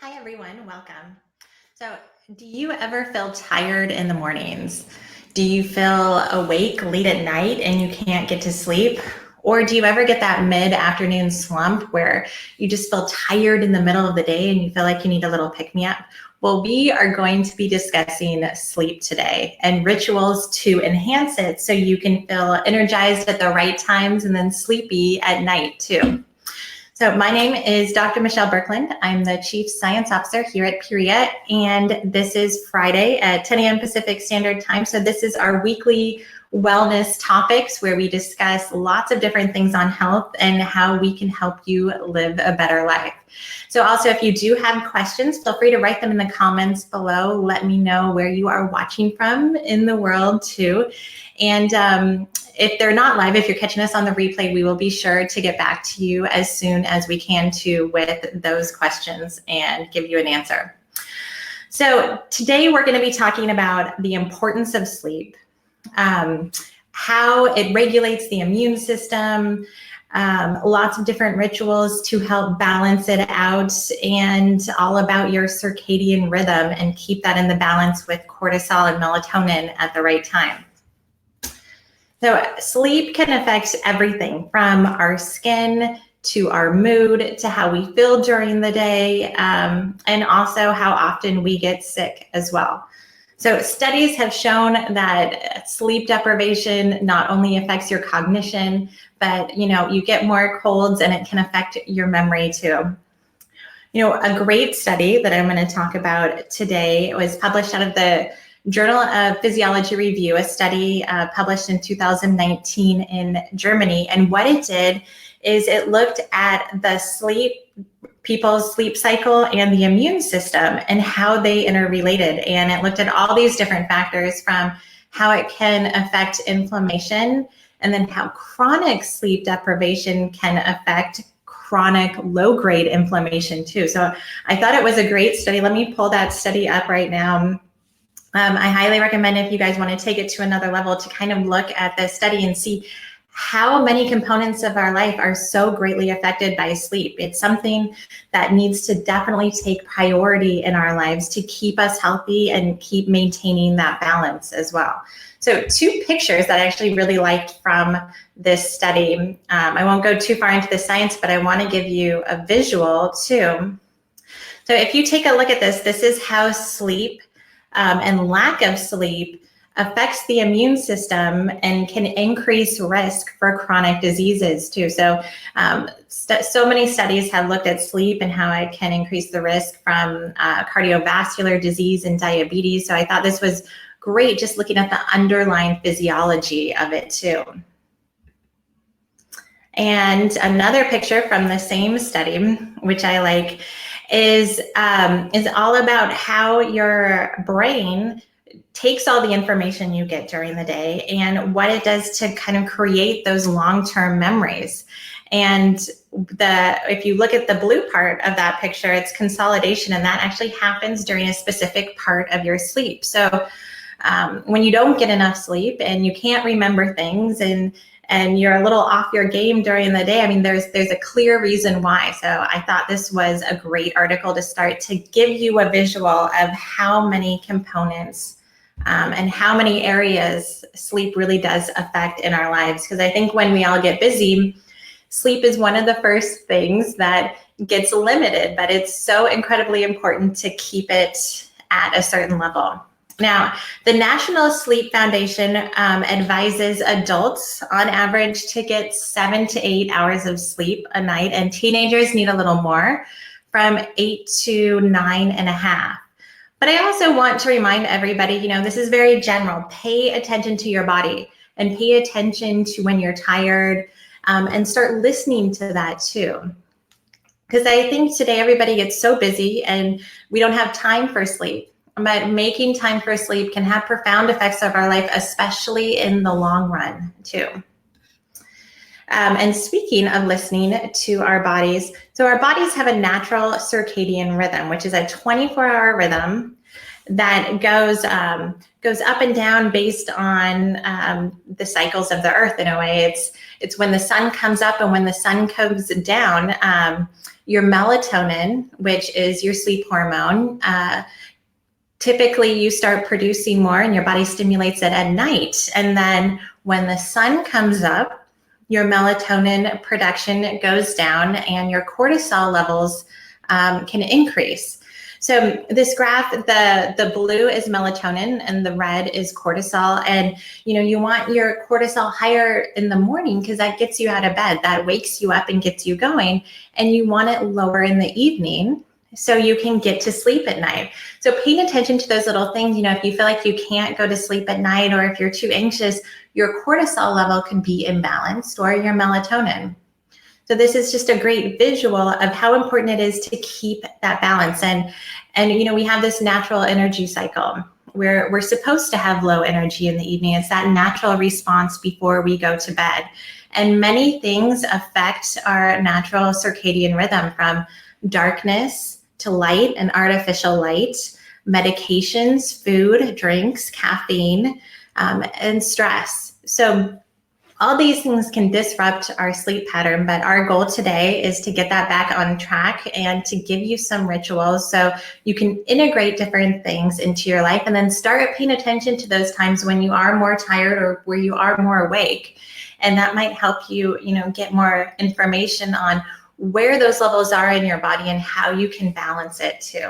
Hi, everyone. Welcome. So, do you ever feel tired in the mornings? Do you feel awake late at night and you can't get to sleep? Or do you ever get that mid-afternoon slump where you just feel tired in the middle of the day and you feel like you need a little pick-me-up? Well, we are going to be discussing sleep today and rituals to enhance it so you can feel energized at the right times and then sleepy at night too. So my name is Dr. Michele Burklund. I'm the Chief Science Officer here at Puriya, and this is Friday at 10 a.m. Pacific Standard Time. So this is our weekly wellness topics where we discuss lots of different things on health and how we can help you live a better life. So also, if you do have questions, feel free to write them in the comments below. Let me know where you are watching from in the world too. And if they're not live, if you're catching us on the replay, we will be sure to get back to you as soon as we can too with those questions and give you an answer. So today we're going to be talking about the importance of sleep, how it regulates the immune system, lots of different rituals to help balance it out, and all about your circadian rhythm and keep that in the balance with cortisol and melatonin at the right time. So sleep can affect everything from our skin to our mood to how we feel during the day, and also how often we get sick as well. So studies have shown that sleep deprivation not only affects your cognition, but you get more colds and it can affect your memory too. A great study that I'm going to talk about today was published out of the Journal of Physiology Review, a study published in 2019 in Germany. And what it did is it looked at the people's sleep cycle and the immune system and how they interrelated. And it looked at all these different factors from how it can affect inflammation and then how chronic sleep deprivation can affect chronic low-grade inflammation too. So I thought it was a great study. Let me pull that study up right now. I highly recommend, if you guys want to take it to another level, to kind of look at this study and see how many components of our life are so greatly affected by sleep. It's something that needs to definitely take priority in our lives to keep us healthy and keep maintaining that balance as well. So two pictures that I actually really liked from this study. I won't go too far into the science, but I want to give you a visual too. So if you take a look at this, this is how sleep and lack of sleep affects the immune system and can increase risk for chronic diseases too. So so many studies have looked at sleep and how it can increase the risk from cardiovascular disease and diabetes. So I thought this was great, just looking at the underlying physiology of it too. And another picture from the same study, which I like, is all about how your brain takes all the information you get during the day and what it does to kind of create those long-term memories. And if you look at the blue part of that picture, it's consolidation, and that actually happens during a specific part of your sleep. So when you don't get enough sleep and you can't remember things and you're a little off your game during the day, I mean, there's a clear reason why. So I thought this was a great article to start to give you a visual of how many components and how many areas sleep really does affect in our lives. Because I think when we all get busy, sleep is one of the first things that gets limited, but it's so incredibly important to keep it at a certain level. Now, the National Sleep Foundation advises adults on average to get 7 to 8 hours of sleep a night, and teenagers need a little more, from 8 to 9.5. But I also want to remind everybody, this is very general. Pay attention to your body and pay attention to when you're tired, and start listening to that too. Because I think today everybody gets so busy and we don't have time for sleep. But making time for sleep can have profound effects of our life, especially in the long run too. And speaking of listening to our bodies, so our bodies have a natural circadian rhythm, which is a 24-hour rhythm that goes up and down based on the cycles of the earth. In a way, It's when the sun comes up and when the sun comes down, your melatonin, which is your sleep hormone, typically you start producing more and your body stimulates it at night. And then when the sun comes up, your melatonin production goes down and your cortisol levels can increase. So this graph, the blue is melatonin and the red is cortisol. And you want your cortisol higher in the morning because that gets you out of bed, that wakes you up and gets you going. And you want it lower in the evening so you can get to sleep at night. So paying attention to those little things, if you feel like you can't go to sleep at night, or if you're too anxious, your cortisol level can be imbalanced, or your melatonin. So this is just a great visual of how important it is to keep that balance. And we have this natural energy cycle where we're supposed to have low energy in the evening. It's that natural response before we go to bed. And many things affect our natural circadian rhythm, from darkness to light and artificial light, medications, food, drinks, caffeine, and stress. So all these things can disrupt our sleep pattern, but our goal today is to get that back on track and to give you some rituals so you can integrate different things into your life and then start paying attention to those times when you are more tired or where you are more awake. And that might help you, get more information on where those levels are in your body and how you can balance it too.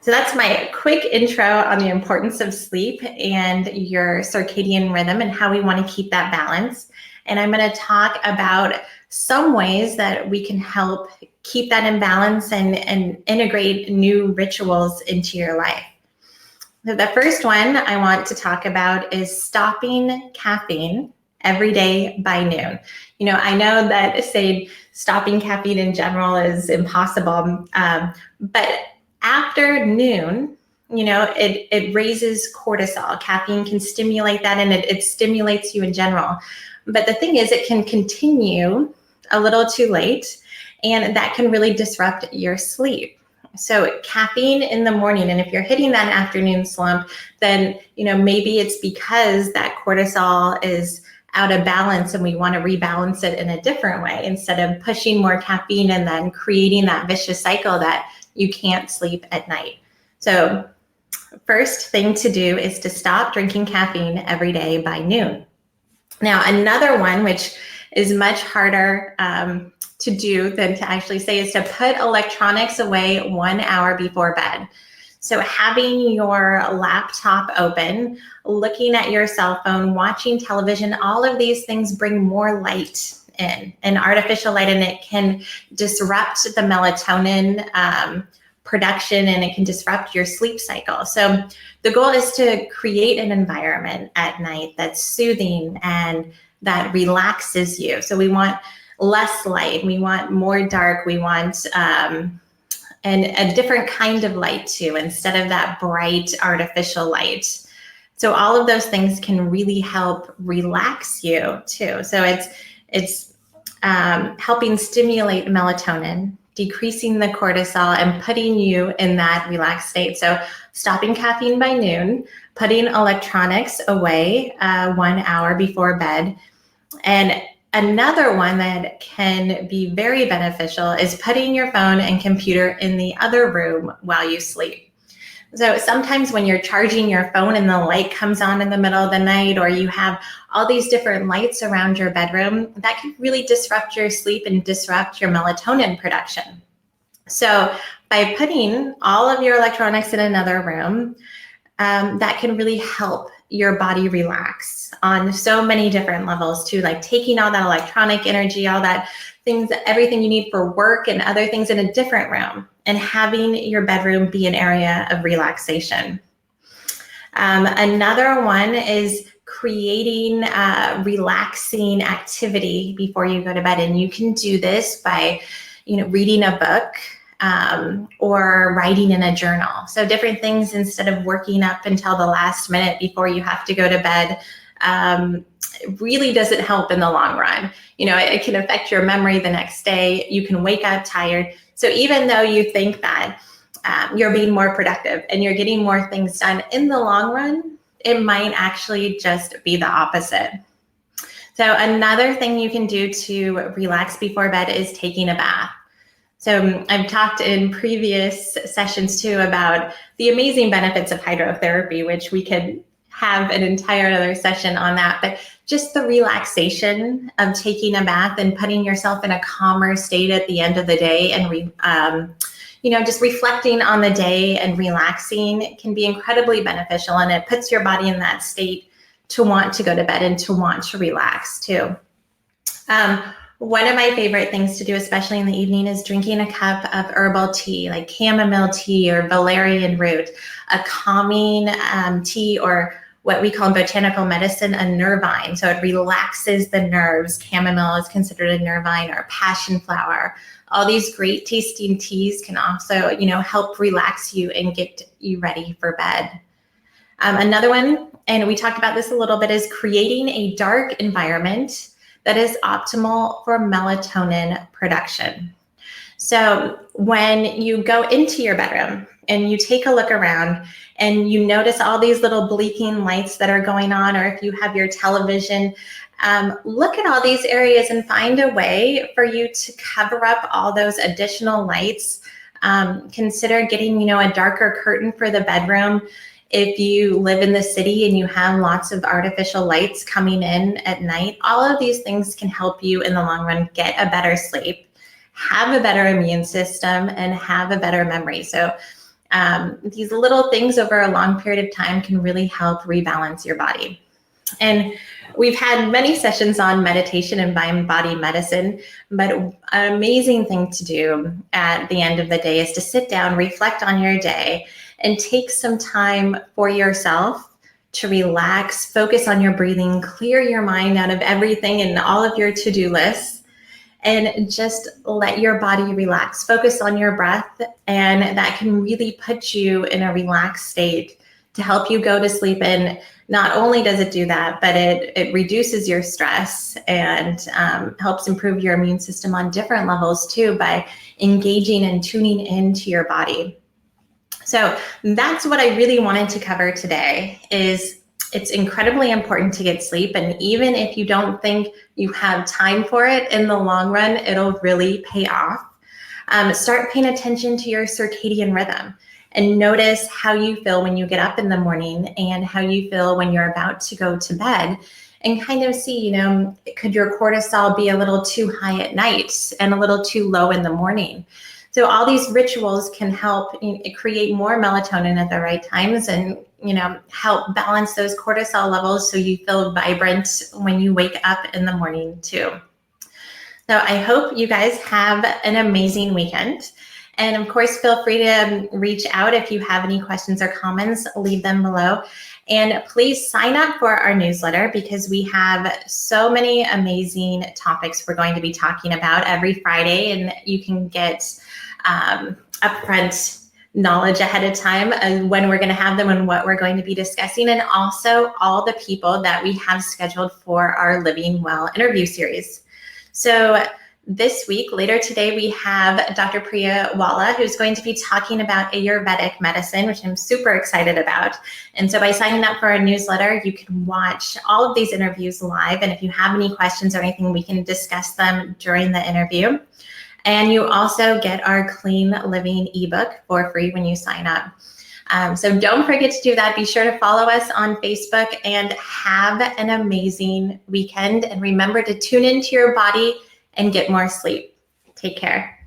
So that's my quick intro on the importance of sleep and your circadian rhythm and how we want to keep that balance. And I'm going to talk about some ways that we can help keep that in balance and integrate new rituals into your life. So the first one I want to talk about is stopping caffeine every day by noon. I know that saying stopping caffeine in general is impossible, but after noon, it raises cortisol. Caffeine can stimulate that, and it stimulates you in general. But the thing is, it can continue a little too late, and that can really disrupt your sleep. So caffeine in the morning, and if you're hitting that afternoon slump, then maybe it's because that cortisol is out of balance and we want to rebalance it in a different way instead of pushing more caffeine and then creating that vicious cycle that you can't sleep at night. So first thing to do is to stop drinking caffeine every day by noon. Now, another one, which is much harder to do than to actually say, is to put electronics away 1 hour before bed. So having your laptop open, looking at your cell phone, watching television, all of these things bring more light in, and artificial light, and it can disrupt the melatonin production, and it can disrupt your sleep cycle. So the goal is to create an environment at night that's soothing and that relaxes you. So we want less light, we want more dark, we want and a different kind of light too, instead of that bright artificial light. So all of those things can really help relax you too. So it's helping stimulate melatonin, decreasing the cortisol, and putting you in that relaxed state. So stopping caffeine by noon, putting electronics away 1 hour before bed. And another one that can be very beneficial is putting your phone and computer in the other room while you sleep. So sometimes when you're charging your phone and the light comes on in the middle of the night, or you have all these different lights around your bedroom, that can really disrupt your sleep and disrupt your melatonin production. So by putting all of your electronics in another room, that can really help your body relax on so many different levels too, like taking all that electronic energy, all that things, everything you need for work and other things in a different room, and having your bedroom be an area of relaxation. Another one is creating relaxing activity before you go to bed. And you can do this by, reading a book, or writing in a journal. So different things instead of working up until the last minute before you have to go to bed. It really doesn't help in the long run. It can affect your memory the next day. You can wake up tired. So even though you think that you're being more productive and you're getting more things done, in the long run, it might actually just be the opposite. So another thing you can do to relax before bed is taking a bath. So I've talked in previous sessions too about the amazing benefits of hydrotherapy, which we could have an entire other session on that, but just the relaxation of taking a bath and putting yourself in a calmer state at the end of the day and just reflecting on the day and relaxing can be incredibly beneficial, and it puts your body in that state to want to go to bed and to want to relax too. One of my favorite things to do, especially in the evening, is drinking a cup of herbal tea, like chamomile tea or valerian root, a calming tea, or what we call in botanical medicine, a nervine. So it relaxes the nerves. Chamomile is considered a nervine, or passion flower. All these great tasting teas can also, help relax you and get you ready for bed. Another one, and we talked about this a little bit, is creating a dark environment that is optimal for melatonin production. So when you go into your bedroom and you take a look around and you notice all these little blinking lights that are going on, or if you have your television, look at all these areas and find a way for you to cover up all those additional lights. Consider getting, a darker curtain for the bedroom. If you live in the city and you have lots of artificial lights coming in at night, all of these things can help you in the long run get a better sleep, have a better immune system, and have a better memory. So these little things over a long period of time can really help rebalance your body. And we've had many sessions on meditation and mind-body medicine, but an amazing thing to do at the end of the day is to sit down, reflect on your day, and take some time for yourself to relax, focus on your breathing, clear your mind out of everything and all of your to-do lists, and just let your body relax. Focus on your breath, and that can really put you in a relaxed state to help you go to sleep. And not only does it do that, but it reduces your stress and helps improve your immune system on different levels too by engaging and tuning into your body. So that's what I really wanted to cover today. Is it's incredibly important to get sleep, and even if you don't think you have time for it, in the long run, it'll really pay off. Start paying attention to your circadian rhythm and notice how you feel when you get up in the morning and how you feel when you're about to go to bed, and kind of see, could your cortisol be a little too high at night and a little too low in the morning? So all these rituals can help create more melatonin at the right times and, help balance those cortisol levels so you feel vibrant when you wake up in the morning too. So I hope you guys have an amazing weekend. And of course, feel free to reach out if you have any questions or comments, leave them below. And please sign up for our newsletter, because we have so many amazing topics we're going to be talking about every Friday, and you can get upfront knowledge ahead of time of when we're going to have them and what we're going to be discussing, and also all the people that we have scheduled for our Living Well interview series. So this week, later today, we have Dr. Puriya, who's going to be talking about Ayurvedic medicine, which I'm super excited about. And so by signing up for our newsletter, you can watch all of these interviews live. And if you have any questions or anything, we can discuss them during the interview. And you also get our Clean Living ebook for free when you sign up. So don't forget to do that. Be sure to follow us on Facebook, and have an amazing weekend. And remember to tune into your body and get more sleep. Take care.